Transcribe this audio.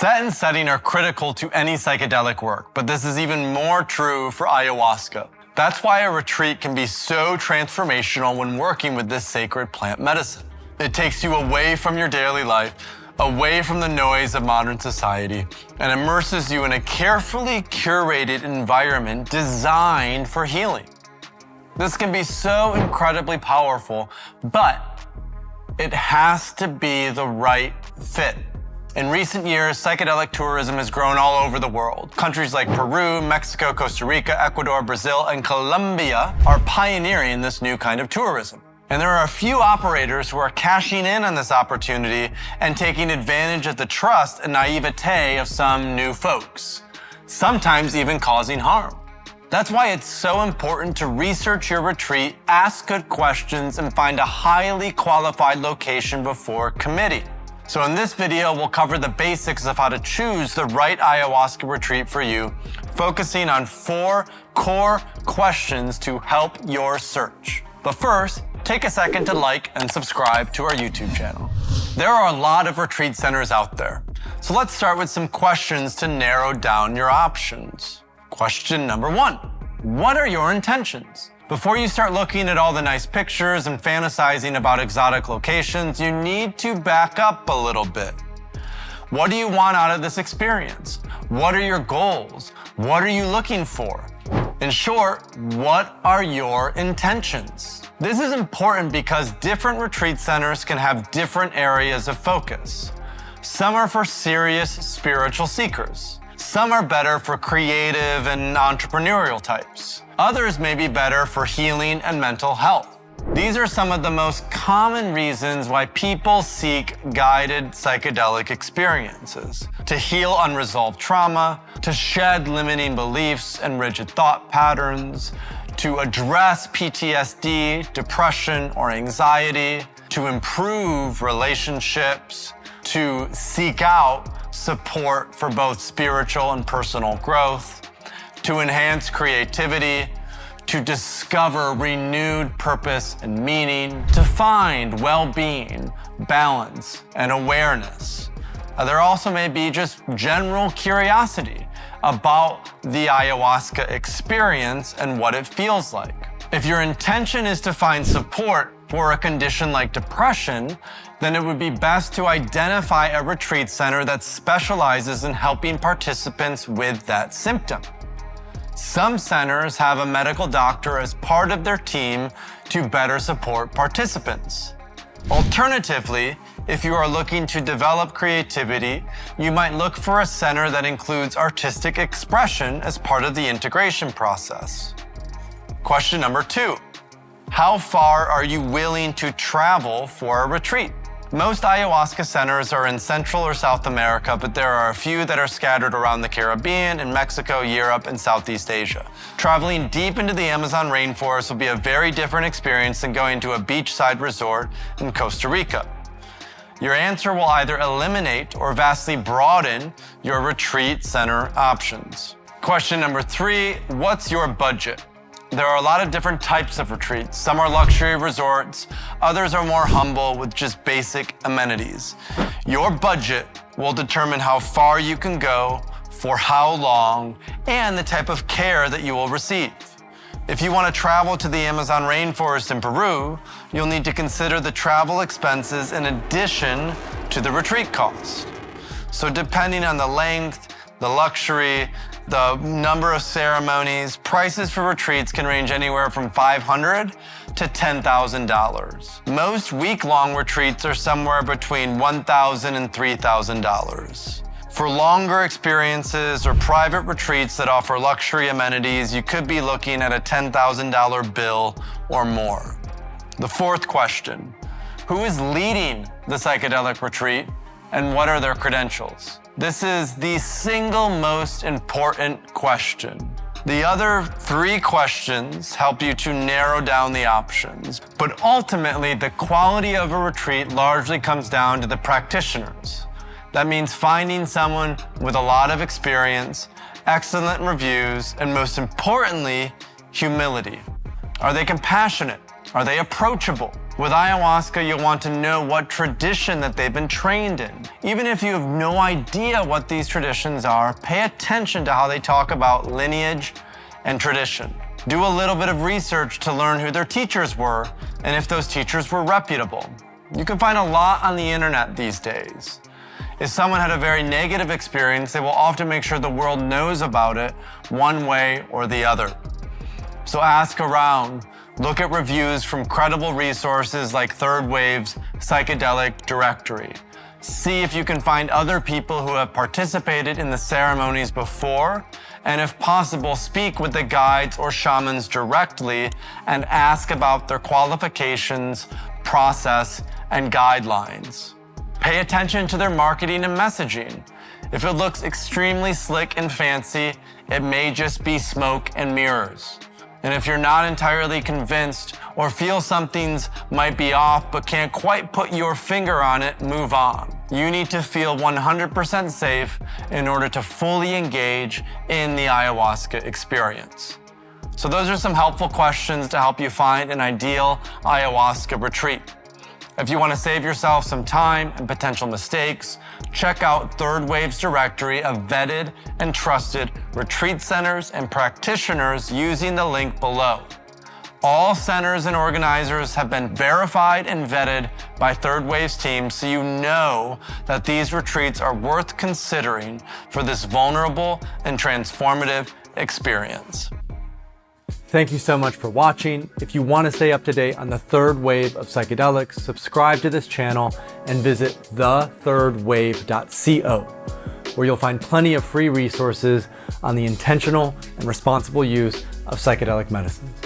Set and setting are critical to any psychedelic work, but this is even more true for ayahuasca. That's why a retreat can be so transformational when working with this sacred plant medicine. It takes you away from your daily life, away from the noise of modern society, and immerses you in a carefully curated environment designed for healing. This can be so incredibly powerful, but it has to be the right fit. In recent years, psychedelic tourism has grown all over the world. Countries like Peru, Mexico, Costa Rica, Ecuador, Brazil, and Colombia are pioneering this new kind of tourism. And there are a few operators who are cashing in on this opportunity and taking advantage of the trust and naivete of some new folks, sometimes even causing harm. That's why it's so important to research your retreat, ask good questions, and find a highly qualified location before committing. So in this video, we'll cover the basics of how to choose the right ayahuasca retreat for you, focusing on 4 core questions to help your search. But first, take a second to like and subscribe to our YouTube channel. There are a lot of retreat centers out there, so let's start with some questions to narrow down your options. Question number 1, what are your intentions? Before you start looking at all the nice pictures and fantasizing about exotic locations, you need to back up a little bit. What do you want out of this experience? What are your goals? What are you looking for? In short, what are your intentions? This is important because different retreat centers can have different areas of focus. Some are for serious spiritual seekers. Some are better for creative and entrepreneurial types. Others may be better for healing and mental health. These are some of the most common reasons why people seek guided psychedelic experiences: to heal unresolved trauma, to shed limiting beliefs and rigid thought patterns, to address PTSD, depression, or anxiety, to improve relationships, to seek out support for both spiritual and personal growth, to enhance creativity, to discover renewed purpose and meaning, to find well-being, balance, and awareness. There also may be just general curiosity about the ayahuasca experience and what it feels like. If your intention is to find support for a condition like depression, then it would be best to identify a retreat center that specializes in helping participants with that symptom. Some centers have a medical doctor as part of their team to better support participants. Alternatively, if you are looking to develop creativity, you might look for a center that includes artistic expression as part of the integration process. Question number 2, how far are you willing to travel for a retreat? Most ayahuasca centers are in Central or South America, but there are a few that are scattered around the Caribbean, in Mexico, Europe, and Southeast Asia. Traveling deep into the Amazon rainforest will be a very different experience than going to a beachside resort in Costa Rica. Your answer will either eliminate or vastly broaden your retreat center options. Question number 3, what's your budget? There are a lot of different types of retreats. Some are luxury resorts, others are more humble with just basic amenities. Your budget will determine how far you can go, for how long, and the type of care that you will receive. If you want to travel to the Amazon rainforest in Peru, you'll need to consider the travel expenses in addition to the retreat cost. So depending on the length, the luxury, the number of ceremonies, prices for retreats can range anywhere from $500 to $10,000. Most week-long retreats are somewhere between $1,000 and $3,000. For longer experiences or private retreats that offer luxury amenities, you could be looking at a $10,000 bill or more. The 4th question, who is leading the psychedelic retreat and what are their credentials? This is the single most important question. The other 3 questions help you to narrow down the options, but ultimately the quality of a retreat largely comes down to the practitioners. That means finding someone with a lot of experience, excellent reviews, and most importantly, humility. Are they compassionate? Are they approachable? With ayahuasca, you'll want to know what tradition that they've been trained in. Even if you have no idea what these traditions are, pay attention to how they talk about lineage and tradition. Do a little bit of research to learn who their teachers were and if those teachers were reputable. You can find a lot on the internet these days. If someone had a very negative experience, they will often make sure the world knows about it one way or the other. So ask around. Look at reviews from credible resources like Third Wave's Psychedelic Directory. See if you can find other people who have participated in the ceremonies before, and if possible, speak with the guides or shamans directly and ask about their qualifications, process, and guidelines. Pay attention to their marketing and messaging. If it looks extremely slick and fancy, it may just be smoke and mirrors. And if you're not entirely convinced or feel something's might be off but can't quite put your finger on it, move on. You need to feel 100% safe in order to fully engage in the ayahuasca experience. So those are some helpful questions to help you find an ideal ayahuasca retreat. If you want to save yourself some time and potential mistakes, check out Third Wave's directory of vetted and trusted retreat centers and practitioners using the link below. All centers and organizers have been verified and vetted by Third Wave's team, so you know that these retreats are worth considering for this vulnerable and transformative experience. Thank you so much for watching. If you want to stay up to date on the third wave of psychedelics, subscribe to this channel and visit thethirdwave.co, where you'll find plenty of free resources on the intentional and responsible use of psychedelic medicines.